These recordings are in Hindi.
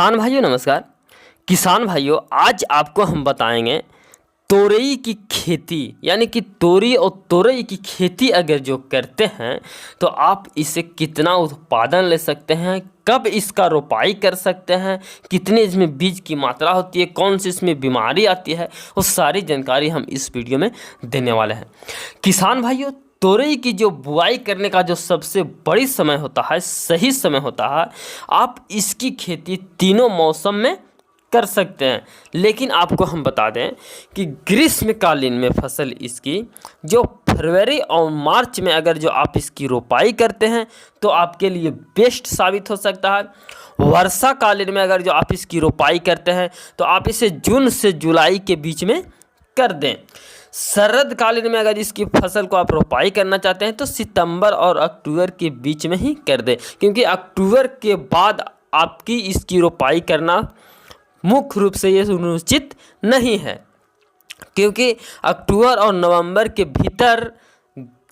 किसान भाइयों नमस्कार। किसान भाइयों आज आपको हम बताएंगे तोरई की खेती, यानी कि तोरी और तोरई की खेती अगर जो करते हैं तो आप इससे कितना उत्पादन ले सकते हैं, कब इसका रोपाई कर सकते हैं, कितने इसमें बीज की मात्रा होती है, कौन सी इसमें बीमारी आती है, वो सारी जानकारी हम इस वीडियो में देने वाले हैं। किसान भाइयों तोरई की जो बुआई करने का जो सबसे बड़ी समय होता है, सही समय होता है, आप इसकी खेती तीनों मौसम में कर सकते हैं। लेकिन आपको हम बता दें कि ग्रीष्मकालीन में फसल इसकी जो फरवरी और मार्च में अगर जो आप इसकी रोपाई करते हैं तो आपके लिए बेस्ट साबित हो सकता है। वर्षाकालीन में अगर जो आप इसकी रोपाई करते हैं तो आप इसे जून से जुलाई के बीच में कर दें। शरद कालीन में अगर इसकी फसल को आप रोपाई करना चाहते हैं तो सितंबर और अक्टूबर के बीच में ही कर दें, क्योंकि अक्टूबर के बाद आपकी इसकी रोपाई करना मुख्य रूप से ये सुनिश्चित नहीं है, क्योंकि अक्टूबर और नवंबर के भीतर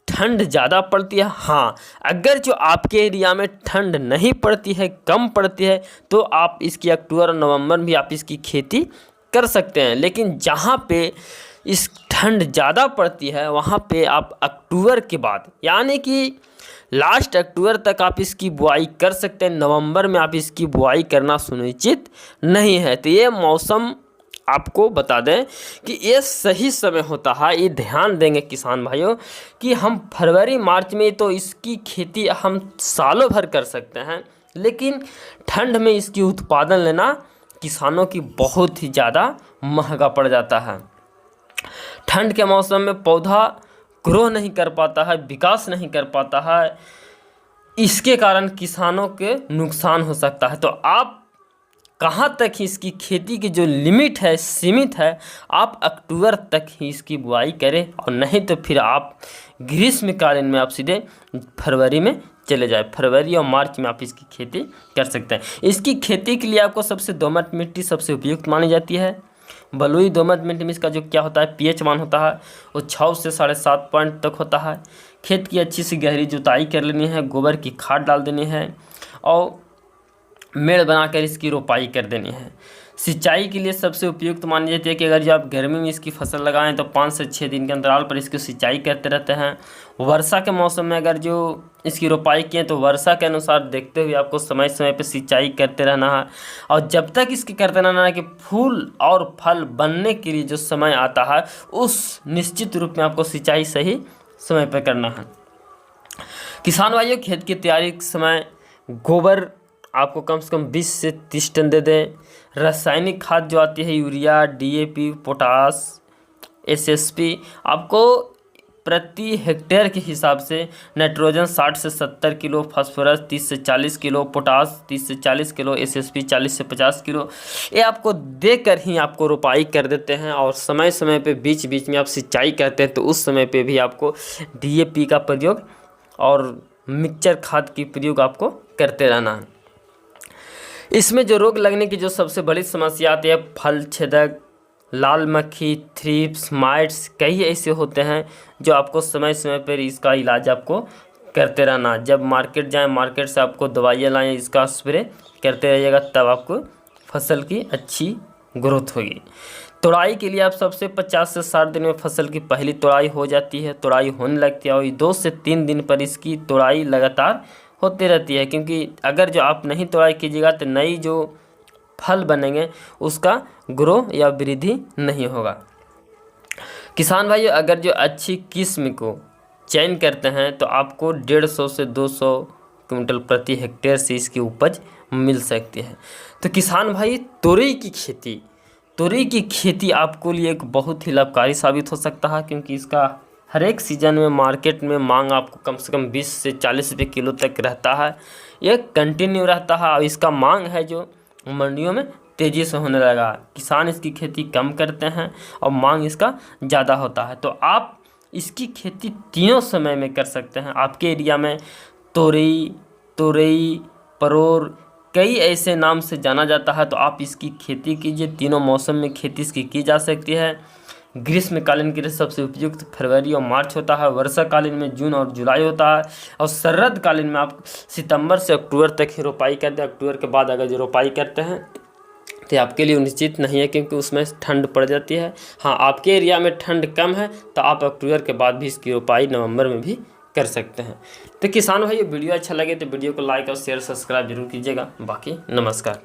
ठंड ज़्यादा पड़ती है। हाँ, अगर जो आपके एरिया में ठंड नहीं पड़ती है, कम पड़ती है, तो आप इसकी अक्टूबर और नवंबर में भी आप इसकी खेती कर सकते हैं। लेकिन जहाँ पे इस ठंड ज़्यादा पड़ती है वहाँ पे आप अक्टूबर के बाद, यानी कि लास्ट अक्टूबर तक आप इसकी बुआई कर सकते हैं। नवंबर में आप इसकी बुआई करना सुनिश्चित नहीं है। तो ये मौसम आपको बता दें कि ये सही समय होता है। ये ध्यान देंगे किसान भाइयों कि हम फरवरी मार्च में तो इसकी खेती हम सालों भर कर सकते हैं, लेकिन ठंड में इसकी उत्पादन लेना किसानों की बहुत ही ज़्यादा महंगा पड़ जाता है। ठंड के मौसम में पौधा ग्रो नहीं कर पाता है, विकास नहीं कर पाता है, इसके कारण किसानों के नुकसान हो सकता है। तो आप कहाँ तक ही इसकी खेती की जो लिमिट है, सीमित है, आप अक्टूबर तक ही इसकी बुआई करें, और नहीं तो फिर आप ग्रीष्मकालीन में आप सीधे फरवरी में चले जाए। फरवरी और मार्च में आप इसकी खेती कर सकते हैं। इसकी खेती के लिए आपको सबसे दोमट मिट्टी सबसे उपयुक्त मानी जाती है। बलुई दोमट मिट्टी में इसका जो क्या होता है पीएच मान होता है वो 6 से 7.5 पॉइंट तक होता है। खेत की अच्छी सी गहरी जुताई कर लेनी है, गोबर की खाद डाल देनी है और मेड़ बनाकर इसकी रोपाई कर देनी है। सिंचाई के लिए सबसे उपयुक्त मानी जाती है कि अगर जो आप गर्मी में इसकी फसल लगाएं तो 5 से 6 दिन के अंतराल पर इसकी सिंचाई करते रहते हैं। वर्षा के मौसम में अगर जो इसकी रोपाई किए तो वर्षा के अनुसार देखते हुए आपको समय समय पर सिंचाई करते रहना है, और जब तक इसकी करते रहना है कि फूल और फल बनने के लिए जो समय आता है उस निश्चित रूप में आपको सिंचाई सही समय पर करना है। किसान भाइयों खेत की तैयारी के समय गोबर आपको कम से कम 20 से 30 टन दे दें। रासायनिक खाद जो आती है यूरिया, डीएपी, पोटास, एसएसपी, आपको प्रति हेक्टेयर के हिसाब से नाइट्रोजन 60 से 70 किलो, फास्फोरस 30 से 40 किलो, पोटास 30 से 40 किलो, एसएसपी 40 से 50 किलो, ये आपको देकर ही आपको रोपाई कर देते हैं। और समय समय पे बीच बीच में आप सिंचाई करते हैं तो उस समय पे भी आपको डीएपी का प्रयोग और मिक्सचर खाद की प्रयोग आपको करते रहना है। इसमें जो रोग लगने की जो सबसे बड़ी समस्या आती है, फल छेदक, लाल मक्खी, थ्रिप्स, माइट्स, कई ऐसे होते हैं जो आपको समय समय पर इसका इलाज आपको करते रहना। जब मार्केट जाएं, मार्केट से आपको दवाइयाँ लाएं, इसका स्प्रे करते रहिएगा, तब आपको फसल की अच्छी ग्रोथ होगी। तोड़ाई के लिए आप सबसे 50 से 60 दिन में फसल की पहली तोड़ाई हो जाती है, तोड़ाई होने लगती है, और 2 से 3 दिन पर इसकी तोड़ाई लगातार होती रहती है, क्योंकि अगर जो आप नहीं तोड़ाई कीजिएगा तो नई जो फल बनेंगे उसका ग्रो या वृद्धि नहीं होगा। किसान भाइयों अगर जो अच्छी किस्म को चयन करते हैं तो आपको 150 से 200 क्विंटल प्रति हेक्टेयर से इसकी उपज मिल सकती है। तो किसान भाई तोरई की खेती आपको लिए एक बहुत ही लाभकारी साबित हो सकता है, क्योंकि इसका हर एक सीज़न में मार्केट में मांग आपको कम से कम 20 से 40 रुपये किलो तक रहता है। ये कंटिन्यू रहता है और इसका मांग है जो मंडियों में तेज़ी से होने लगा। किसान इसकी खेती कम करते हैं और मांग इसका ज़्यादा होता है। तो आप इसकी खेती तीनों समय में कर सकते हैं। आपके एरिया में तोरई, परोर, कई ऐसे नाम से जाना जाता है, तो आप इसकी खेती कीजिए। तीनों मौसम में खेती इसकी की जा सकती है। ग्रीष्मकालीन के लिए सबसे उपयुक्त फरवरी और मार्च होता है, वर्षाकालीन में जून और जुलाई होता है, और शरद कालीन में आप सितंबर से अक्टूबर तक ही रोपाई करते हैं। अक्टूबर के बाद अगर जो रोपाई करते हैं तो आपके लिए निश्चित नहीं है, क्योंकि उसमें ठंड पड़ जाती है। हाँ, आपके एरिया में ठंड कम है तो आप अक्टूबर के बाद भी इसकी रोपाई नवंबर में भी कर सकते हैं। तो किसान भाई वीडियो अच्छा लगे तो वीडियो को लाइक और शेयर सब्सक्राइब जरूर कीजिएगा। बाकी नमस्कार।